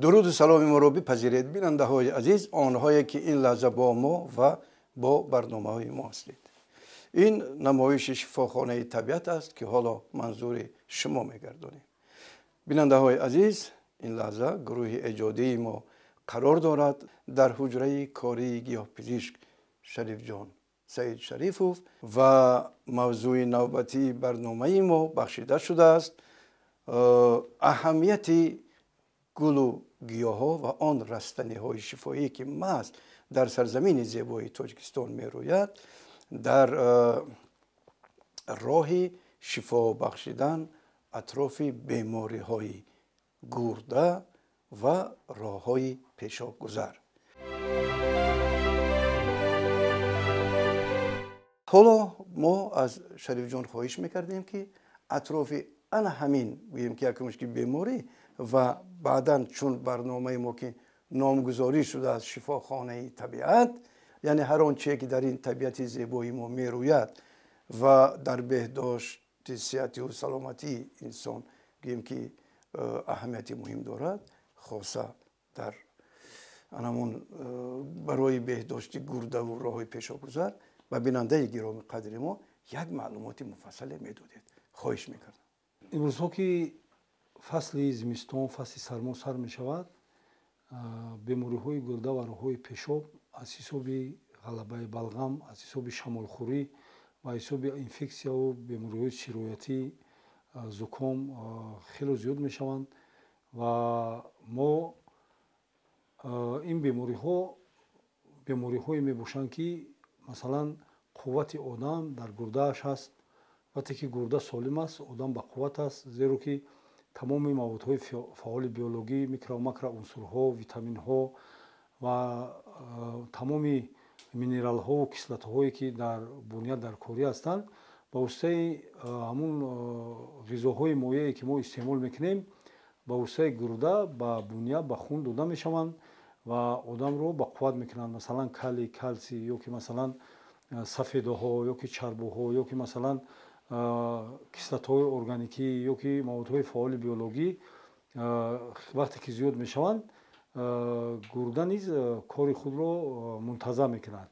درود و سلام ما رو بپذیرید بیننده های عزیز، آنهایی که این لحظه با ما و با برنامه های ما هستید. این نمایش شفاخانه طبیعت است که حالا منظور شما میگردانیم. بیننده های عزیز، این لحظه گروه ایجادی ما قرار دارد در حجره کاری گیاهپزشک شریف جان سعید شریفوف و موضوع نوبتی برنامه ما بخشیده شده است اهمیت گل و گیاها و آن رستنی های شفایی که محض در سرزمین زیبای تاجیکستان می روید در راه شفا بخشیدن اطراف بیماری های گرده و راه های پیشاب گذر. حالا ما از شریف جان خواهش میکردیم که اطراف همین بگیم که یک مشکل بیماری و بعداً چون برنامه ما که نامگذاری شده از شفاخانه طبیعت، یعنی هر آنچه که در این طبیعت زیبایی ما میروید و در بهداشت صحت و سلامتی انسان بگیم که اهمیت مهم دارد، خاصه در همون برای بهداشت گرده و راه پیشاب گذر و بیننده گرامی قدر ما یک معلومات مفصل میدادید. خواهش میکردم. امروزها که فصل زمستان، فصل سرما سر می شود، بیماری های گرده و راه های پیشاب از حساب غلبه بلغم، از حساب شمالخوری و حساب اینفکسیا و بیماری های سیرویتی، زکام خیلی زیاد می شوند و ما این بیماری های می باشند که مثلا قوت آدم در گردهش هست. وقتی که گرده سالم است، آدم با قوت است، زیرا که تمام موادهای فعال بیولوژی، میکرو و ماکرو عنصرها، ویتامینها و تمام مینرالها و کسلت‌هایی که در بنیاد در کاری هستند با واسطه همون غذاهای مایعی که ما استعمال میکنیم با واسطه گرده با بنیاد با خون داده میشوند و آدم رو با قوت میکنند. مثلا کلسی یا که مثلا سفیدها یا که چربوها یا که مثلا کسلت‌های ارگانیکی یا که موادهای فعال بیولوژی وقتی که زیاد میشوند گرده نیز کار خود را منتظم میکند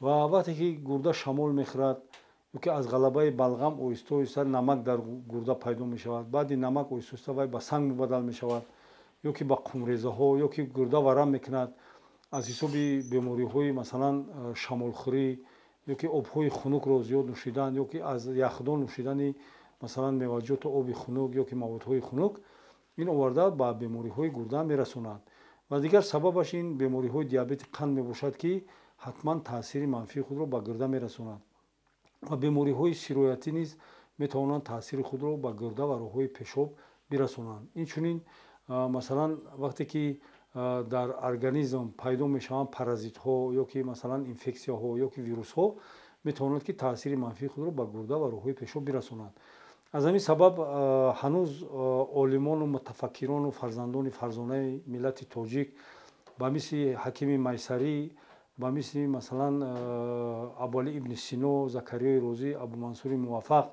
و وقتی که گرده شمال میخورد یا که از غلبه بلغم آهسته آهسته نمک در گرده پیدا میشود، بعد نمک آهسته آهسته وی به سنگ مبدل میشود یا که به خونریزه ها یا که گرده ورم میکند از حساب بیماری های مثلا شمالخوری یا که آبهای خنک را زیاد نوشیدن یا که از یخدان نوشیدن مثلا میوه‌جات آب خنک یا که موادهای خنک این آورده به بیماری های گرده میرساند و دیگر سببش این بیماری های دیابت قند میباشد که حتما تاثیر منفی خود را به گرده میرساند و بیماری های سیرویتی نیز میتوانند تاثیر خود را به گرده و راه های پیشاب برسانند. این چنین مثلا وقتی که در ارگانیسم پیدا میشوند پارازیت ها یا که مثلا اینفکسیا ها یا که ویروس ها میتوانند که تاثیر منفی خود را به گرده و راه های پیشاب برسانند. از همین سبب هنوز عالمان و متفکران و فرزندان فرزانه ملت تاجیک با مثل حکیم میسری، با مثل مثلا ابوعلی ابن سینا، زکریا روزی، ابو منصور موفق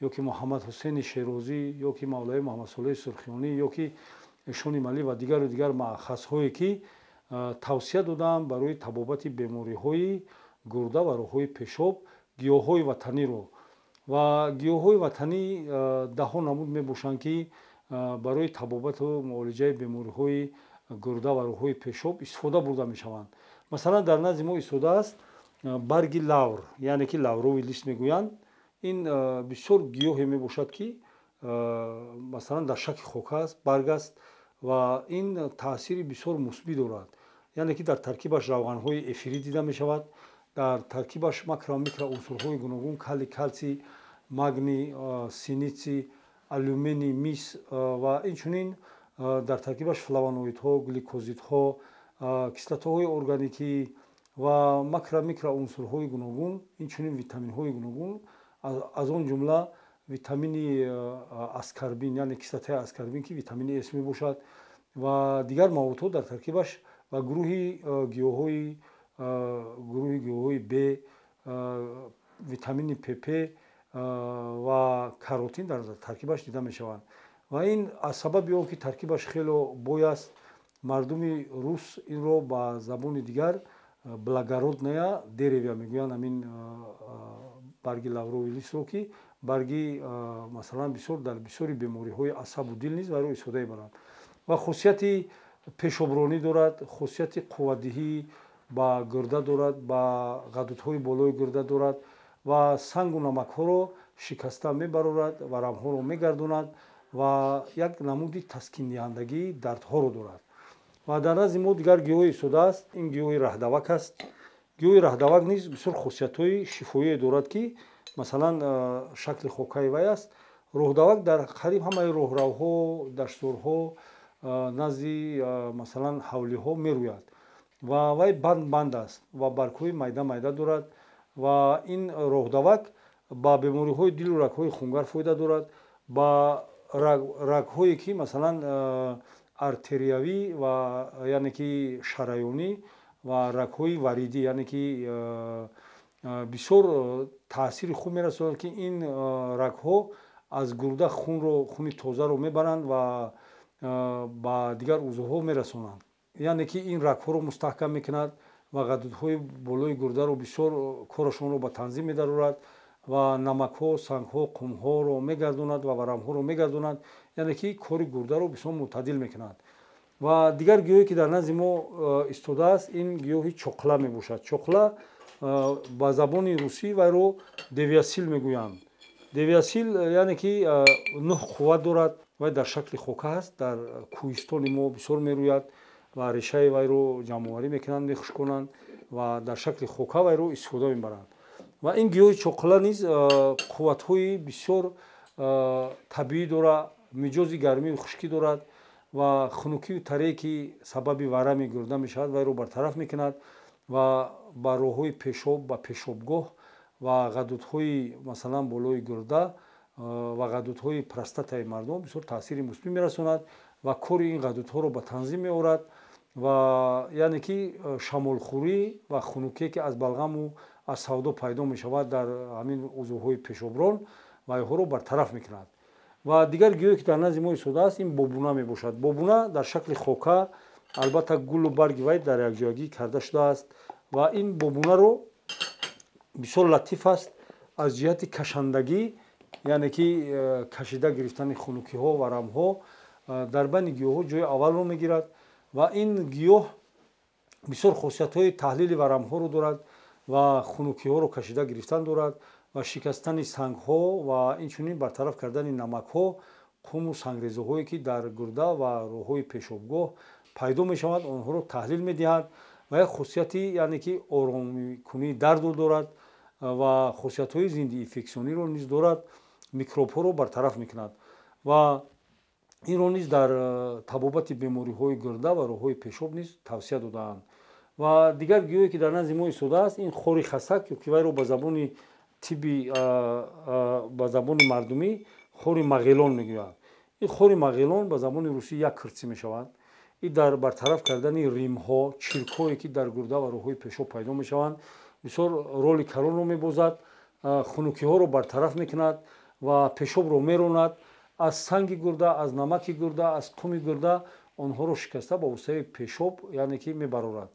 یا که محمد حسین شیرازی یا که مولای محمد صالح سرخیانی یا که شونی مالی و دیگر مؤخص‌هایی که توصیه دادند برای تبابت بیماری‌های گرده و راه‌های پیشاب گیاه‌های وطنی رو و گیاه‌های وطنی ده‌ها نمود میباشند که برای تبابت و معالجه بیماری‌های گرده و راه‌های پیشاب استفاده برده میشوند. مثلا در نزد ما استفاده است برگ لور، یعنی که لوروی لیست میگویند. این بسیار گیاهی میباشد که مثلا در شکل خاک است، برگ است و این تاثیر بسیار مثبت دارد. یعنی که در ترکیبش روغن‌های افری دیده میشود، در ترکیبش ماکرو و میکرو عنصرهای گوناگون کلسی، مگنی، سیلیڅ، آلومینی، میس و این چنین در ترکیبش فلاوونوئیدها، گلیکوزیدها، کسلت‌های ارگانیکی و ماکرو و میکرو عنصرهای گوناگون، این چنین ویتامین‌های گوناگون از آن جمله ویتامین اسکاربین یعنی کسلت اسکاربین که ویتامین اس می باشد و دیگر موادها در ترکیبش و گروه گیاه‌های ب، ویتامین PP و کاروتین در ترکیبش دیده می شوند و این از سبب که ترکیبش خیلی بوی است мардуми рус инро ба забони дигар благородная деревья мегӯянд. Ҳамин барги лаврови лисро ки барги масалан бисёр дар бисёри бемориҳои асабу дил низ вайро истифода мебаранд ва хусусияти пешобронӣ дорад, хусусияти қувватдиҳӣ ба гурда дорад, ба ғадудҳои болои гурда дорад ва сангу намакҳоро шикаста мебарорад, варамҳоро мегардонад ва як намуди таскиндиҳандагии дардҳоро дорад. ва дар назди мо дигар гиёҳе истодааст. Ин гиёҳи раҳдавак аст. гиёҳи раҳдавак низ бисёр хусусиятҳои шифоие дорад ки масалан шакли хокаи вай аст. Роҳдавак дар қариб ҳамаи роҳравҳо, даштзорҳо, назди масалан ҳавлиҳо мерӯяд ва вай банд аст ва баргҳои майда дорад ва ин роҳдавак ба бемориҳои дилу рагҳои хунгар фоида дорад, ба рагҳое ки масалан артериявӣ ва яъне ки шараёнӣ ва рагҳои варидӣ яъне ки бисёр таъсири хуб мерасонад ки ин рагҳо аз гурда хуни тозаро мебаранд ва ба дигар узвҳо мерасонанд. яъне ки ин рагҳоро мустаҳкам мекунад ва ғадудҳои болои гурдаро бисёр корашонро ба танзим медарорад ва намакҳо, сангҳо, қумҳоро мегардонад ва варамҳоро мегардонад. яъне ки кори гурдаро бисёр мӯътадил мекунад. ва дигар гиёҳе ки дар назди мо истодааст, ин гиёҳи чоқла мебошад. чоқла ба забони русӣ вайро девиасил мегӯянд. девиасил яъне ки 9 қувват дорад. вай дар шакли хока ҳаст. дар кӯҳистони мо бисёр мерӯяд ва решаи вайро ҷамъоварӣ мекунанд, мехушконанд ва дар шакли хока вайро истифода мебаранд. ва ин гиёҳи чоқла низ қувватҳои бисёр табиӣ дорад, миҷози гармию хушкӣ дорад ва хунукию тарие ки сабаби варами гурда мешавад вайро бартараф мекунад ва ба роҳҳои пешоб, ба пешобгоҳ ва ғадудҳои масалан болои гурда ва ғадудҳои простатаи мардум бисёр таъсири мусбӣ мерасонад ва кори ин ғадудҳоро ба танзим меорад ва яъне ки шамолхӯрӣ ва хунукие ки аз балғаму аз савдо пайдо мешавад дар ҳамин узвҳои пешоброн вайҳоро бартараф мекунад. ва дигар гиёҳе ки дар назди мо истодааст, ин бобуна мебошад. бобуна дар шакли хока, албатта гулу барги вай дар якҷоягӣ карда шудааст ва ин бобунаро бисёр латиф аст аз ҷиҳати кашандагӣ, яъне ки кашида гирифтани хунукиҳо, варамҳо дар байни гиёҳҳо ҷои аввалро мегирад ва ин гиёҳ бисёр хусусиятҳои таҳлили варамҳоро дорад ва хунукиҳоро кашида гирифтан дорад ва шикастани сангҳо ва инчунин бартараф кардани намакҳо, қуму сангрезаҳое ки дар гурда ва роҳҳои пешобгоҳ пайдо мешаванд, онҳоро таҳлил медиҳад ва як хусусияти яъне ки оромикунии дардро дорад ва хусусиятҳои зинди инфексиониро низ дорад, микробҳоро бартараф мекунад ва инро низ дар табобати бемориҳои гурда ва роҳҳои пешоб низ тавсия додаанд. ва дигар гиёҳе ки дар назди мо истодааст, ин хори хасак ки вайро ба забони тибби ба забони мардумӣ хори мағелон мегӯянд. ин хори мағелон ба забони русӣ як киртси мешавад. ин дар бартараф кардани римҳо, чиркҳое ки дар гурда ва роҳҳои пешоб пайдо мешаванд бисёр роли калонро мебозад. хунукиҳоро бартараф мекунад ва пешобро меронад. аз санги гурда, аз намаки гурда, аз қуми гурда онҳоро шикаста ба воситаи пешоб яъне ки мебарорад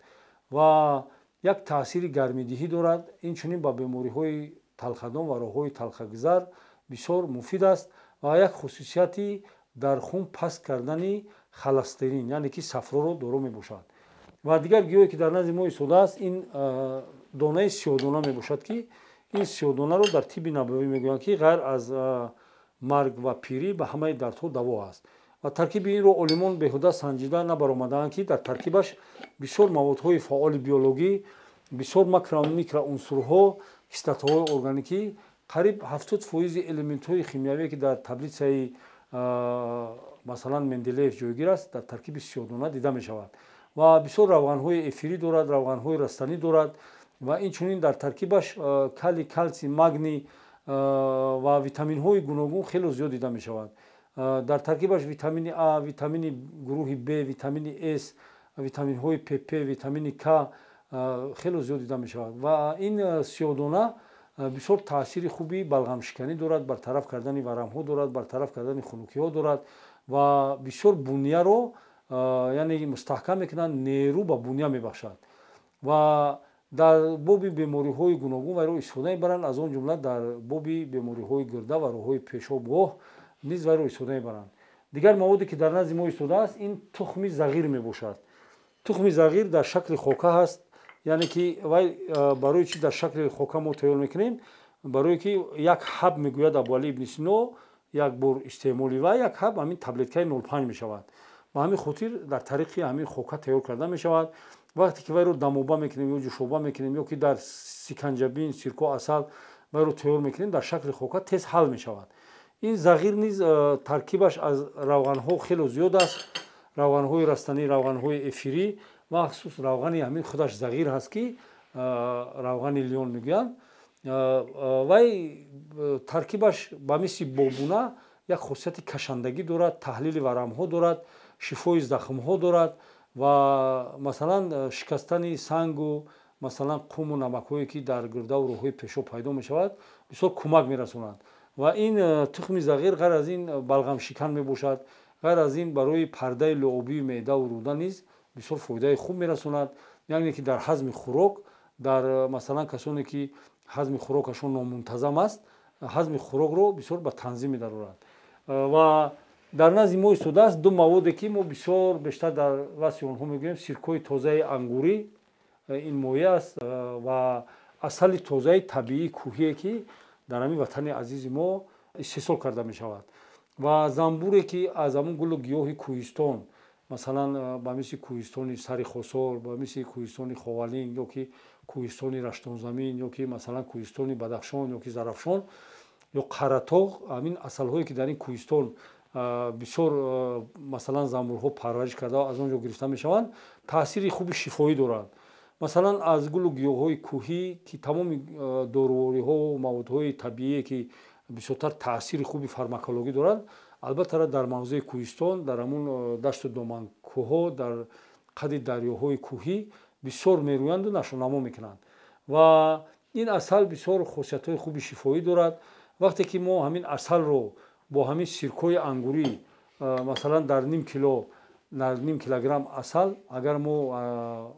ва як таъсири гармидиҳӣ дорад. инчунин ба бемориҳои талхадон ва роҳҳои талхагузар бисёр муфид аст ва як хусусияти дар хун паст кардани холестерин яъне ки сафроро доро мебошад. ва дигар гиёҳе ки дар назди мо истодааст, ин донаи сиёҳдона мебошад ки ин сиёҳдонаро дар тибби набавӣ мегӯянд ки ғайр аз марг ва пирӣ ба ҳамаи дардҳо даво аст ва таркиби инро олимон беҳуда санҷида набаромадаанд ки дар таркибаш бисёр маводҳои фаъоли биологӣ, бисёр микроунсурҳо, кислотаҳои органикӣ, қариб 70% элементҳои химиявие ки дар таблицаи масалан менделеев ҷойгир аст дар таркиби сиёҳдона дида мешавад ва бисёр равғанҳои эфирӣ дорад, равғанҳои растанӣ дорад ва инчунин дар таркибаш калий, калсий, магний ва витаминҳои гуногун хеле зиёд дида мешавад. дар таркибаш витамини А, витамини гурӯҳи Б, витамини С, витаминҳои ПП, витамини К хеле зиёд дида мешавад ва ин сиёҳдона бисёр таъсири хуби балғамшиканӣ дорад, бартараф кардани варамҳо дорад, бартараф кардани хунукиҳо дорад ва бисёр бунияро яъне мустаҳкам мекунанд, нерӯ ба буня мебахшад ва дар боби бемориҳои гуногун вайро истифода мебаранд. Аз он ҷумла дар боби бемориҳои гирда ва роҳҳои пешобгоҳ низ вайро истифода мебаранд. Дигар маводе ки дар назди мо истодааст, ин тухми зағир мебошад. тухми зағир дар шакли хока ҳаст, яъне ки вай барои чӣ дар шакли хока мо тайёр мекунем? Барое ки як ҳаб мегӯяд Абу Али ибн Сино, як бор истеъмоли вай як ҳаб ҳамин таблеткаи 0,5 мешавад. Ба ҳамин хотир дар тариқи ҳамин хока тайёр карда мешавад. вақте ки вайро дамоба мекунем ё ҷӯшоба мекунем ё ки дар сиканҷабин, сирко, асал вайро тайёр мекунем, дар шакли хока тез ҳал мешавад. ин зағир низ таркибаш аз равғанҳо хеле зиёд аст. равғанҳои растанӣ, равғанҳои эфирӣ, махсус равғани ҳамин худаш зағир ҳаст ки равғани лиён мегӯянд. вай таркибаш ба мисли бобуна як хусусияти кашандагӣ дорад, таҳлили варамҳо дорад, шифои захмҳо дорад ва масалан шикастани сангу масалан қуму намакҳое ки дар гирдаву роҳҳои пешоб пайдо мешавад бисёр кӯмак мерасонад. ва ин тухми зағир ғайр аз ин балғамшикан мебошад, ғайр аз ин барои пардаи луобии меъдаву рӯда низ бисёр фоидаи хуб мерасонад. яъне ки дар ҳазми хӯрок, дар масалан касоне ки ҳазми хӯрокашон номунтазам аст, ҳазми хӯрокро бисёр ба танзим медарорад. ва дар назди мо истодааст ду маводе ки мо бисёр бештар дар васфи онҳо мегӯем. сиркои тозаи ангурӣ, ин моеъ аст ва асали тозаи табиии кӯҳие ки дар ҳамин ватани азизи мо истеҳсол карда мешавад. ва замбуре ки аз ҳамун гулу гиёҳи кӯҳистон, масалан ба мисли кӯҳистони сари хосор, ба мисли кӯҳистони ховалин ё ки кӯҳистони раштонзамин ё ки масалан кӯҳистони бадахшон ё ки зарафшон ё қаратоғ, ҳамин асалҳое ки дар ин кӯҳистон бисёр масалан замбурҳо парвариш карда аз он ҷо гирифта мешаванд, таъсири хуби шифоӣ дорад. масалан аз гулу гиёҳҳои кӯҳӣ ки тамоми дорувориҳову маводҳои табиие ки бисёртар таъсири хуби фармакологӣ дорад, албатта дар мавзеи кӯҳистон, дар ҳамун дашту доманкӯҳҳо, дар қади дарёҳои кӯҳӣ бисёр мерӯянду нашонамо мекунанд. ва ин асал бисёр хусусиятҳои хуби шифоӣ дорад. вақте ки мо ҳамин асалро бо ҳамин сиркои ангурӣ масалан дар ним килограмм асал, агар мо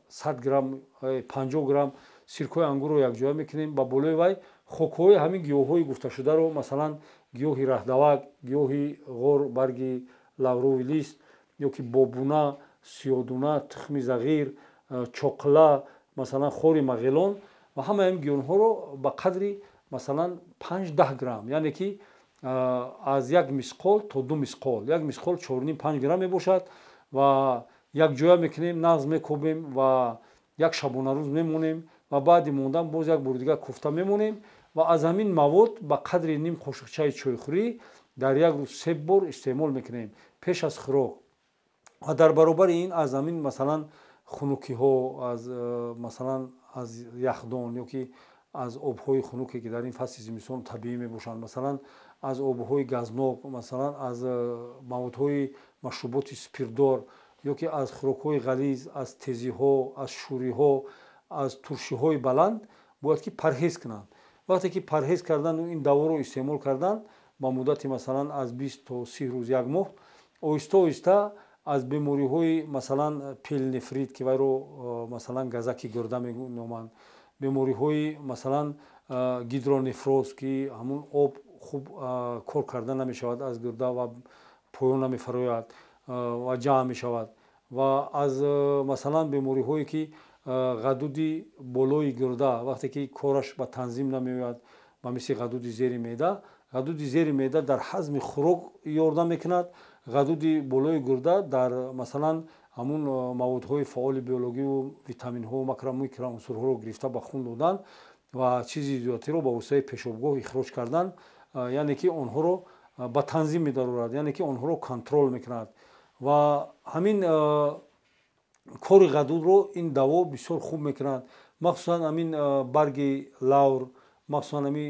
100 грамм 50 грамм сиркои ангурро якҷоя мекунем, ба болои вай хокҳои ҳамин гиёҳҳои гуфташударо, масалан гиёҳи раҳдавак, гиёҳи ғор, барги лаврови лист ё ки бобуна, сиёдуна, тухми зағир, чоқла, масалан хори мағелон ва ҳамаи ин гиёҳҳоро ба қадри масалан 5-10 грамм, яъне ки аз як мисқол то ду мисқол, як мисқол 4,5-5 грамм мебошад ва якҷоя мекунем, нағз мекобем ва як шабонарӯз мемонем ва баъди мондан боз як бори дигар куфта мемонем ва аз ҳамин мавод ба қадри ним қошиқчаи чойхӯрӣ дар як рӯз 3 бор истеъмол мекунем пеш аз хӯрок. ва дар баробари ин аз ҳамин масалан хунукиҳо, аз масалан аз яхдон ё ки аз обҳои хунуке ки дар ин фасли зимистон табиӣ мебошанд, масалан аз обҳои газнок, масалан аз маводҳои машруботи спиртдор ё ки аз хӯрокҳои ғализ, аз тезиҳо, аз шӯриҳо, аз туршиҳои баланд бояд ки парҳез кунанд. вақте ки парҳез карданду ин даворо истеъмол карданд ба муддати масалан аз 20 то 30 рӯз як моҳ, оҳиста оҳиста аз бемориҳои масалан пелнефрит ки вайро масалан газаки гирда меноманд, бемориҳои масалан гидронефроз ки ҳамун об хуб кор карда намешавад аз гирда ва поён намефарояд ва ҷамъ мешавад, ва аз масалан бемориҳое ки ғадуди болои гирда вақте ки кораш ба танзим намеояд, ба мисли ғадуди зери меъда. ғадуди зери меъда дар ҳазми хӯрок ёрдам мекунад. ғадуди болои гирда дар масалан ҳамун маводҳои фаъоли биологиву витаминҳо, микроунсурҳоро гирифта ба хун додан ва чизи зиёдатеро ба воситаи пешобгоҳ ихроҷ кардан, яъне ки онҳоро ба танзим медарорад, яъне ки онҳоро контрол мекунад. ва ҳамин кори ғадудро ин даво бисёр хуб мекунад. махсусан ҳамин барги лавр, махсусан ҳамин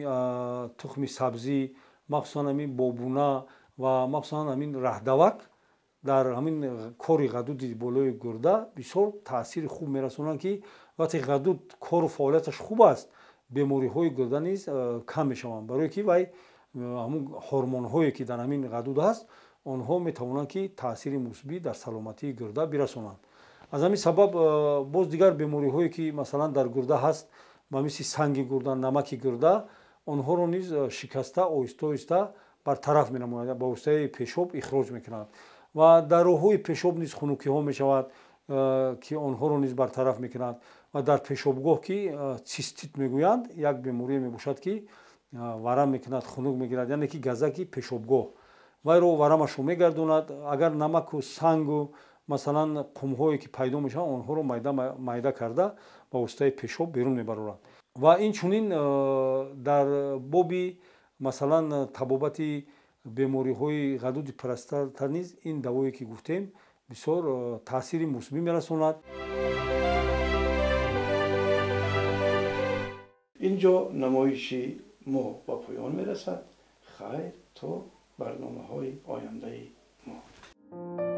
тухми сабзӣ, махсусан ҳамин бобуна ва махсусан ҳамин раҳдавак дар ҳамин кори ғадуди болои гирда бисёр таъсири хуб мерасонанд ки вақте ғадуд кору фаъолияташ хуб аст, бемориҳои гирда низ кам мешаванд, барое ки вай ҳамун ҳормонҳое ки дар ҳамин ғадуд ҳаст онҳо метавонанд ки таъсири мусбӣ дар саломатии гурда бирасонанд. аз ҳамин сабаб боз дигар бемориҳое ки масалан дар гурда ҳаст ба мисли санги гурда, намаки гурда, онҳоро низ шикаста оҳиста оҳиста бартараф менамояд, ба воситаи пешоб ихроҷ мекунад ва дар роҳҳои пешоб низ хунукиҳо мешавад ки онҳоро низ бартараф мекунад ва дар пешобгоҳ ки цистит мегӯянд, як беморие мебошад ки варам мекунад, хунук мегирад, яъне ки газаки пешобгоҳ вайро варамашро мегардонад. Агар намаку сангу масалан қумҳое ки пайдо мешаванд, онҳоро майда карда ба воситаи пешоб берун мебарорад. ва инчунин дар боби масалан табобати бемориҳои ғадуди простата низ ин давое ки гуфтем бисёр таъсири мусбӣ мерасонад. اینجا نمایشی ما با پایان میرسد. خیر تا برنامه های آینده ما.